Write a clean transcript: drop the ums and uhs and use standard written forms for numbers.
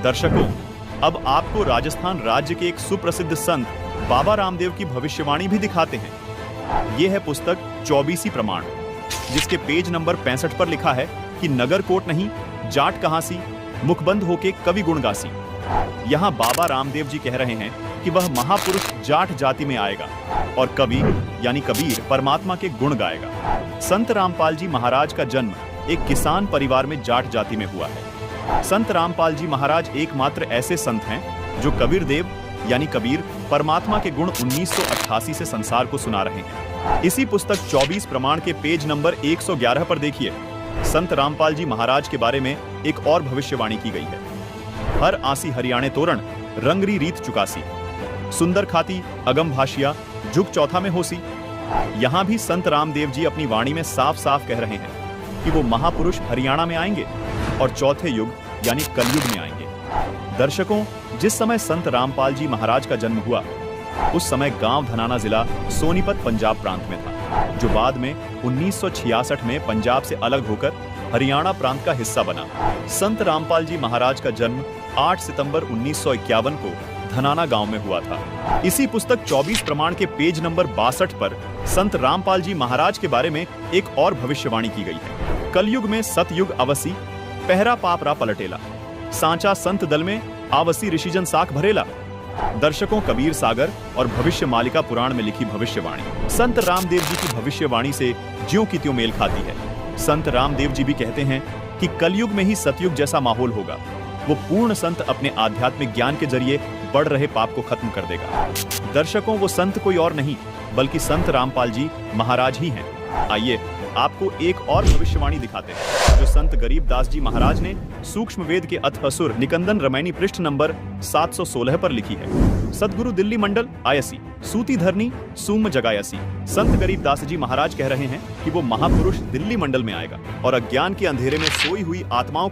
दर्शकों, अब आपको राजस्थान राज्य के एक सुप्रसिद्ध संत बाबा रामदेव की भविष्यवाणी भी दिखाते हैं। ये है पुस्तक 24 प्रमाण, जिसके पेज नंबर 65 पर लिखा है कि नगर कोट नहीं, जाट कहां सी, मुखबंद होके कवि गुण गासी। यहाँ बाबा रामदेव जी कह रहे हैं कि वह महापुरुष जाट जाति में आएगा और कवि यानी कबीर परमात्मा के गुण गाएगा। संत रामपाल जी महाराज का जन्म एक किसान परिवार में जाट जाति में हुआ है। संत रामपाल जी महाराज एकमात्र ऐसे संत हैं जो कबीर देव यानी कबीर परमात्मा के गुण 1988 से संसार को सुना रहे हैं। इसी पुस्तक 24 प्रमाण के पेज नंबर 111 पर देखिए, संत रामपाल जी महाराज के बारे में एक और भविष्यवाणी की गई है। हर आसी हरियाणे तोरण रंगरी रीत चुकासी, सुंदर खाती अगम भाषिया जुग चौथा में होसी। यहां भी संत रामदेव जी अपनी वाणी में साफ साफ कह रहे हैं कि वो महापुरुष हरियाणा में आएंगे और चौथे युग यानी कलयुग में आएंगे। दर्शकों, जिस समय संत रामपाल जी महाराज का जन्म हुआ उस समय गांव धनाना जिला सोनीपत पंजाब प्रांत में था, जो बाद में 1966 में पंजाब से अलग होकर हरियाणा प्रांत का हिस्सा बना। संत रामपाल जी महाराज का जन्म 8 सितंबर 1951 को धनाना गांव में हुआ था। इसी पुस्तक 24 प्रमाण के पेज नंबर 62 पर संत रामपाल जी महाराज के बारे में एक और भविष्यवाणी की गई है। कलयुग में सतयुग अवसी, पहरा पाप रा पलटेला, सांचा संत दल में आवसी ऋषिजन साख भरेला। दर्शकों, कबीर सागर और भविष्य मालिका पुराण में लिखी भविष्यवाणी संत रामदेव जी की भविष्यवाणी से ज्यों की त्यों मेल खाती है। संत रामदेव जी भी कहते हैं कि कलयुग में ही सतयुग जैसा माहौल होगा। वो पूर्ण संत अपने आध्यात्मिक ज्ञान के जरिए बढ़ रहे पाप को खत्म कर देगा। दर्शकों, वो संत कोई और नहीं बल्कि संत रामपाल जी महाराज ही हैं। आइए आपको एक और भविष्यवाणी दिखाते हैं जो संत गरीबदास जी महाराज ने सूक्ष्म वेद के अथअसुर निकंदन रामायणी पृष्ठ नंबर 716 पर लिखी है। सदगुरु दिल्ली मंडल आयसी, सूती धरनी सूम जगायसी। संत गरीबदास जी महाराज कह रहे हैं कि वो महापुरुष दिल्ली मंडल में आएगा और अज्ञान के अंधेरे में सोई हुई आत्माओं